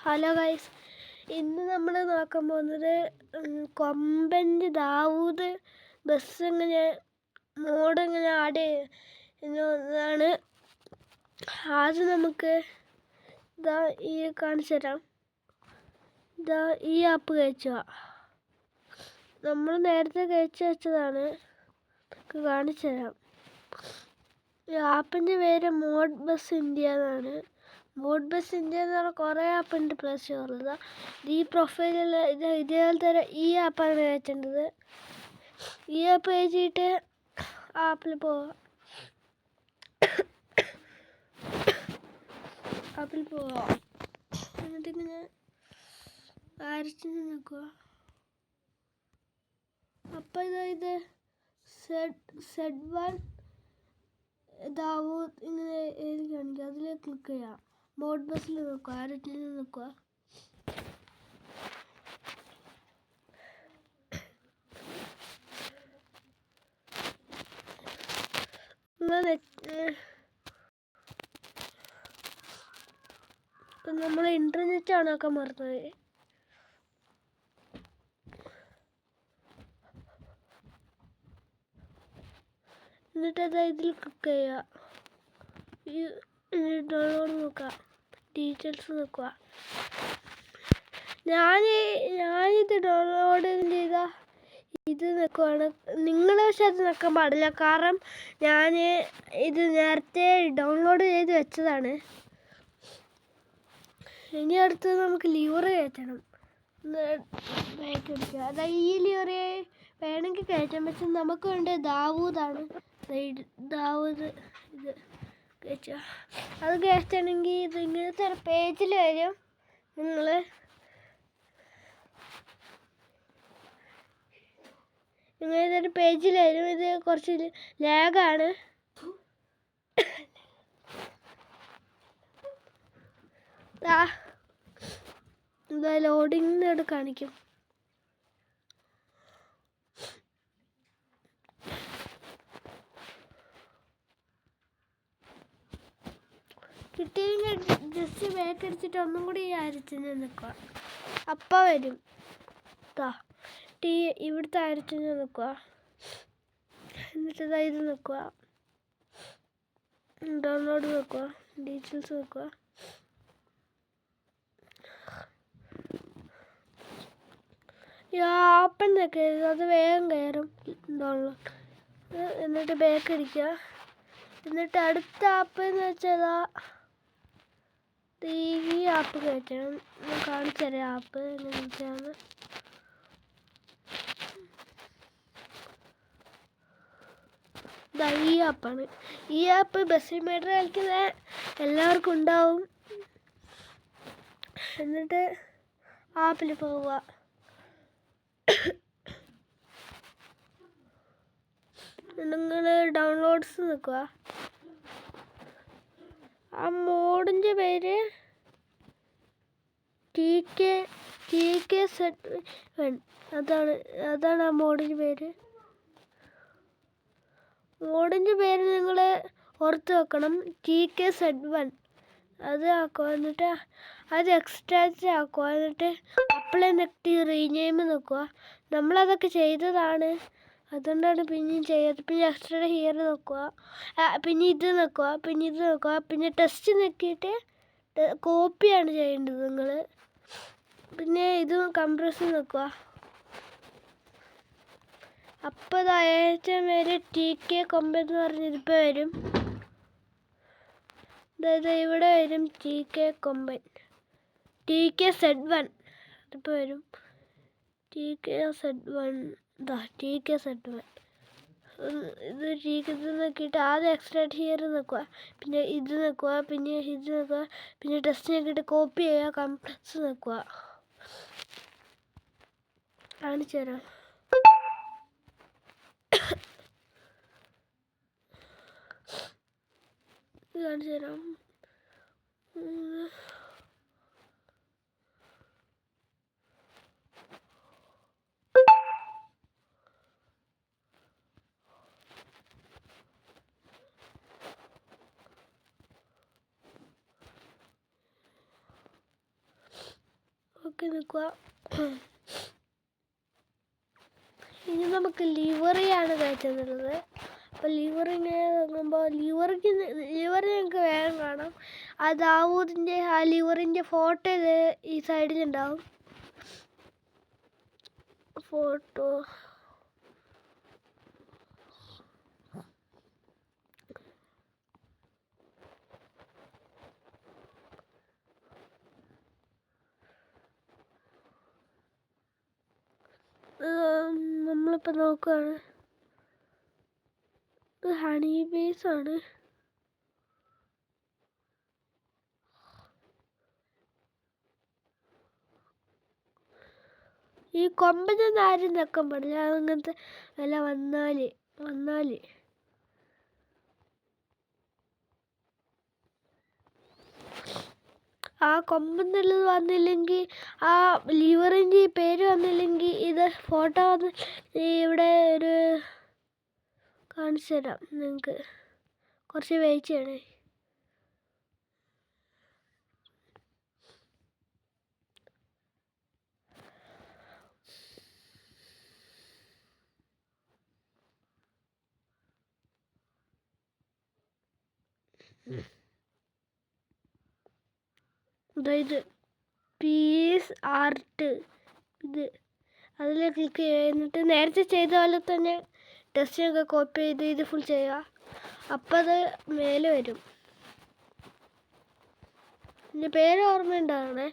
Hello guys, ഇന്ന് നമ്മൾ നോക്കാൻ പോകുന്നത് കൊമ്പൻ്റെ ദാവൂദ് ബസ് എങ്ങനെ മോഡ് എങ്ങനെ ആഡ് എന്നതാണ്. ആദ്യം നമുക്ക് ഇതാ ഈ കാണിച്ചു തരാം. ഇതാ ഈ ആപ്പ് കയറ്റുക. നമ്മൾ നേരത്തെ കയറ്റി വെച്ചതാണ്, കാണിച്ചു തരാം. ഈ ആപ്പിൻ്റെ പേര് മോഡ് ബസ് ഇന്ത്യ എന്നാണ്. മോഡ് ബസ് ഇന്ത്യ എന്ന് പറഞ്ഞാൽ കുറേ ആപ്പ് ഉണ്ട് പ്ലേ സ്റ്റോറിൽ. ഈ പ്രൊഫൈലിൽ ഇതേപോലെ തന്നെ ഈ ആപ്പാണ് കയറ്റേണ്ടത്. ഈ ആപ്പ് കയറ്റിയിട്ട് ആപ്പിൽ പോവുക. എന്നിട്ടിങ്ങനെ അരച്ചു നിൽക്കുക. അപ്പം ഇത് സെഡ്1 ദാവൂദ് ഇങ്ങനെ എഴുതി കാണിക്കുക. അതിൽ ക്ലിക്ക് ചെയ്യാം. മോഡ് ബസ്സിൽ നിൽക്കുക, ആരറ്റിൽ നിൽക്കുക. നമ്മൾ ഇന്റർനെറ്റ് ആണൊക്കെ മറന്നത്. എന്നിട്ട് ഇതിൽ ക്ലിക്ക് ചെയ്യുക. ഡൗൺലോഡ് നോക്കുക, ഡീറ്റെയിൽസ് നോക്കുക. ഞാനിത് ഡൗൺലോഡ് ചെയ്ത ഇത് നിൽക്കുവാണ്. നിങ്ങൾ പക്ഷെ അത് നിൽക്കാൻ പാടില്ല, കാരണം ഞാൻ ഇത് നേരത്തെ ഡൗൺലോഡ് ചെയ്ത് വെച്ചതാണ്. ഇനി അടുത്തത് നമുക്ക് ലിവർ കയറ്റണം. ബാക്ക് അടിക്കുക. അതായത് ഈ ലിവർ വേണമെങ്കിൽ കയറ്റാൻ പറ്റും. നമുക്ക് വേണ്ടത് ദാവൂദാണ്. ദാവൂദ് ഇത് കയറ്റുക. അത് കയറ്റണമെങ്കിൽ ഇത് ഇങ്ങനത്തെ ഒരു പേജിൽ വരും. ഇങ്ങനത്തെ ഒരു പേജിൽ വരും. ഇത് കുറച്ച് ലാഗാണ്. എന്താ ലോഡിങ്ങിനോട് കാണിക്കും. കിട്ടിയെങ്കിൽ ജസ്റ്റ് ബാക്ക് അടിച്ചിട്ട് ഒന്നും കൂടി അരച്ച് നിൽക്കുക. അപ്പം വരും. ഇവിടുത്തെ അരച്ച് നിൽക്കുക. എന്നിട്ട് ഇത് നിൽക്കുക, ഡൗൺലോഡ് നോക്കുക, ഡീറ്റെയിൽസ് നോക്കുക. ഈ ആപ്പെന്നൊക്കെ അത് വേഗം കയറും ഡൗൺലോഡ്. എന്നിട്ട് ബാക്ക് അടിക്കുക. എന്നിട്ട് അടുത്ത ആപ്പ് എന്ന് വെച്ചാൽ ഈ ആപ്പ് കയറ്റണം. ഞാൻ കാണിച്ചു തരാം ആപ്പ് എങ്ങനെയാണ്. ഈ ആപ്പാണ്. ഈ ആപ്പ് ബസ്സിൽ മേഡർ കളിക്കുന്ന എല്ലാവർക്കും ഉണ്ടാവും. എന്നിട്ട് ആപ്പിൽ പോവുക. നിങ്ങൾ ഡൗൺലോഡ്സ് നിൽക്കുക. ആ മോഡിൻ്റെ പേര് TK സെഡ്1 അതാണ് ആ മോഡിൻ്റെ പേര്. മോഡിൻ്റെ പേര് നിങ്ങൾ ഓർത്ത് വെക്കണം. TK സെഡ്1 അത് ആക്കുക. എന്നിട്ട് അത് എക്സ്ട്രാക്റ്റ് ആക്കുക. എന്നിട്ട് അപ്ലൈ നെക്സ്റ്റ് റീനെയിം നോക്കുക. നമ്മളതൊക്കെ ചെയ്തതാണ്, അതുകൊണ്ടാണ് പിന്നെയും ചെയ്യാത്തത്. പിന്നെ എക്സ്ട്രാ ഹിയർ നോക്കുക. പിന്നെ ഇത് നോക്കുക, പിന്നെ ഇത് നോക്കുക. പിന്നെ ടെസ്റ്റ് നോക്കിയിട്ട് കോപ്പിയാണ് ചെയ്യേണ്ടത് നിങ്ങൾ. പിന്നെ ഇത് കംപ്രസ് നോക്കുക. അപ്പോൾ ഇത് ഏറ്റവും പേര് TK കൊമ്പൻ എന്ന് പറഞ്ഞിരിപ്പോൾ വരും. അതായത് ഇവിടെ വരും TK കൊമ്പൻ, TK സെഡ്1 ഇതിപ്പോൾ വരും. TK സെഡ്1 ഇത് നോക്കിയിട്ട് ആദ്യം എക്സ്ട്രാക്ട് ഹിയർ നോക്കുക. പിന്നെ ഇത് നോക്കുക, പിന്നെ ഇത് നോക്കുക. പിന്നെ ടെസ്റ്റ് നോക്കിയിട്ട് കോപ്പി ചെയ്യുക, കംപ്രസ് നോക്കുക. കാണിച്ചു തരാം. കാണിച്ചു തരാം. നോക്കി നിൽക്കുക. ഇനി നമുക്ക് ലിവറിയാണ് കയറ്റുന്നുള്ളത്. അപ്പോൾ ലിവർ ഇങ്ങനെ നോക്കുമ്പോൾ ലിവർ ഞങ്ങൾക്ക് വേഗം കാണാം. ആ ദാവൂദിൻ്റെ ആ ലിവറിൻ്റെ ഫോട്ടോ ഇത് ഈ സൈഡിലുണ്ടാവും. ഫോട്ടോ നമ്മളിപ്പോൾ നോക്കുകയാണ്. ഇത് ഹണി ബേസ് ആണ്. ഈ കൊമ്പനൊന്നും ആരും നിൽക്കാൻ പാടില്ല. അങ്ങനത്തെ വില വന്നാൽ ആ കൊമ്പെന്നുള്ളത് വന്നില്ലെങ്കിൽ, ആ ലിവറിൻ്റെ പേര് വന്നില്ലെങ്കിൽ, ഇത് ഫോട്ടോ വന്ന് ഇവിടെ ഒരു കാണിച്ചു തരാം നിങ്ങൾക്ക്. കുറച്ച് വെയിറ്റ് ചെയ്യണേ. ഇത് പീസ് ആർട്ട്, ഇത് അതിൽ ക്ലിക്ക് ചെയ്യുക. എന്നിട്ട് നേരത്തെ ചെയ്ത പോലെ തന്നെ ടെക്സ്റ്റൊക്കെ കോപ്പി ചെയ്ത് ഇത് ഫുൾ ചെയ്യുക. അപ്പം അത് മേലെ വരും. എൻ്റെ പേര് ഓർമ്മയുണ്ടാകണേ.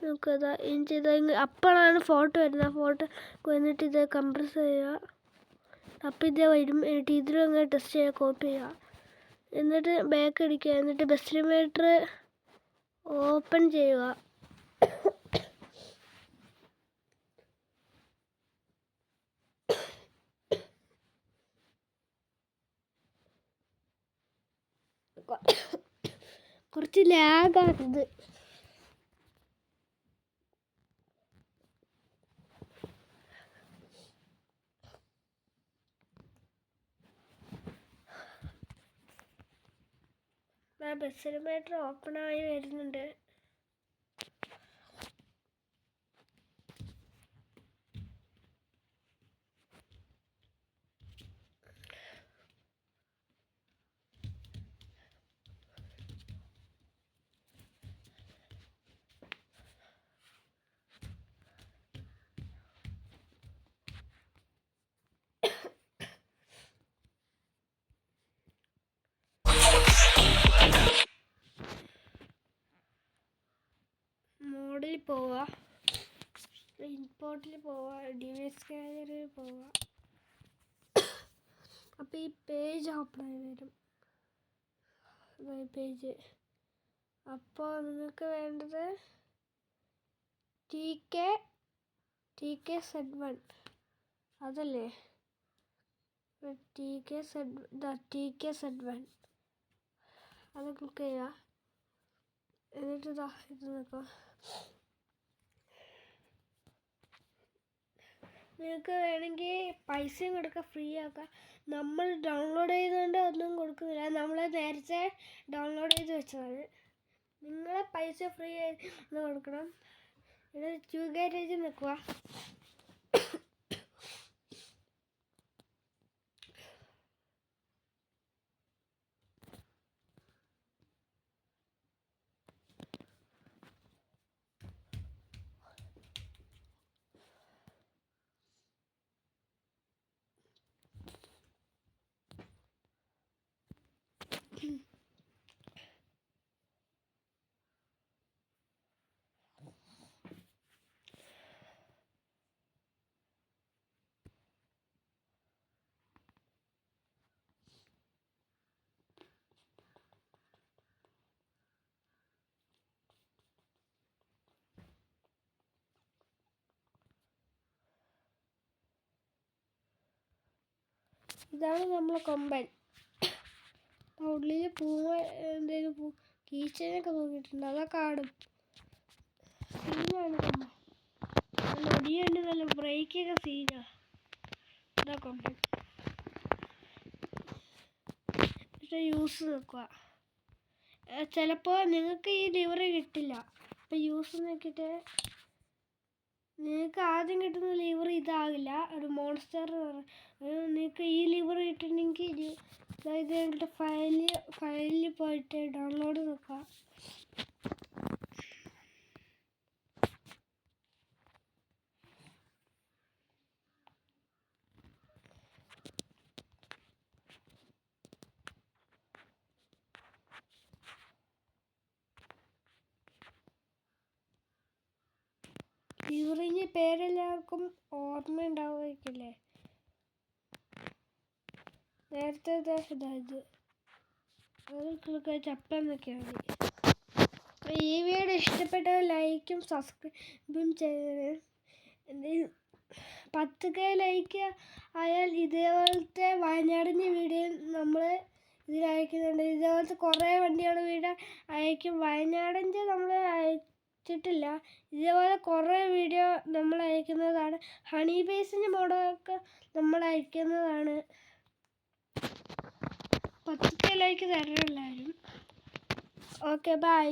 നമുക്കതാ ഇത് അപ്പോഴാണ് ഫോട്ടോ വരുന്നത്. ഫോട്ടോ വന്നിട്ട് ഇത് കംപ്രസ് ചെയ്യുക. അപ്പം ഇത് വരും. എന്നിട്ട് ഇതിലും അങ്ങനെ ടെസ്റ്റ് ചെയ്യുക, കോപ്പി ചെയ്യുക. എന്നിട്ട് ബാക്ക് അടിക്കുക. എന്നിട്ട് ബെസ്റ്റിമേറ്റർ ഓപ്പൺ ചെയ്യുക. കുറച്ച് ലാഗാണിത്. ബെസ്റ്റിമേറ്റർ ഓപ്പണായി വരുന്നുണ്ട്. മോഡിൽ പോവുക, ഇമ്പോർട്ടിൽ പോവുക, ഡിവൈസ് സ്കാനറിൽ പോവുക. അപ്പോൾ ഈ പേജ് ഓപ്പണായി വരും. പേജ്. അപ്പോൾ നിങ്ങൾക്ക് വേണ്ടത് TK-Z1 അതല്ലേ? TK-Z1 അത് ക്ലിക്ക് ചെയ്യുക. എന്നിട്ട് ഇത് നോക്കുക. നിങ്ങൾക്ക് വേണമെങ്കിൽ പൈസയും കൊടുക്കാം, ഫ്രീ ആക്കാം. നമ്മൾ ഡൗൺലോഡ് ചെയ്തുകൊണ്ട് ഒന്നും കൊടുക്കുന്നില്ല. നമ്മൾ നേരത്തെ ഡൗൺലോഡ് ചെയ്ത് വെച്ചതാണ്. നിങ്ങൾ പൈസ ഫ്രീ ആയിട്ട് കൊടുക്കണം. ഇത് 2 ഗാരേജ് നിൽക്കുക. ഇതാണ് നമ്മളെ കൊമ്പൻ. ഉള്ളിൽ പൂവ് എന്തെങ്കിലും കീച്ചനൊക്കെ നോക്കിയിട്ടുണ്ട്. അതൊക്കെ ആടും. പിന്നെയാണ് കൊമ്പൻ. നൊടിയുണ്ട്, നല്ല ബ്രേക്കൊക്കെ സീനാ. ഇതൊക്കെ യൂസ് നോക്കുക. ചിലപ്പോൾ നിങ്ങൾക്ക് ഈ ലിവർ കിട്ടില്ല. അപ്പോൾ യൂസ് നോക്കിയിട്ട് നിങ്ങൾക്ക് ആദ്യം കിട്ടുന്ന ലിവർ ഇതാകില്ല, ഒരു മോൺസ്റ്റർ. നിങ്ങൾക്ക് ഈ ലിവർ കിട്ടണമെങ്കിൽ അതായത് നിങ്ങളുടെ ഫയലിൽ പോയിട്ട് ഡൗൺലോഡ് നോക്കുക. ലിവറിൻ്റെ പേരെല്ലാവർക്കും ഓർമ്മ ഉണ്ടാവുമായിരിക്കില്ലേ? നേരത്തെ ഇതായത് ചപ്പെന്നൊക്കെയാണ് മതി. ഈ വീഡിയോ ഇഷ്ടപ്പെട്ട ലൈക്കും സബ്സ്ക്രൈബും ചെയ്യണേ. 10K ലൈക്ക് ആയാൽ ഇതേപോലത്തെ വയനാടിൻ്റെ വീഡിയോ നമ്മൾ ഇതിൽ അയക്കുന്നുണ്ട്. ഇതേപോലത്തെ കുറേ വണ്ടിയുടെ വീഡിയോ അയക്കും. വയനാടിൻ്റെ നമ്മൾ അയച്ചിട്ടില്ല. ഇതേപോലെ കുറേ വീഡിയോ നമ്മൾ അയക്കുന്നതാണ്. ഹണി ബേസിൻ്റെ മോഡലൊക്കെ നമ്മൾ അയക്കുന്നതാണ്. 10K ലൈക്ക് തരണം എല്ലാവരും. Okay, by.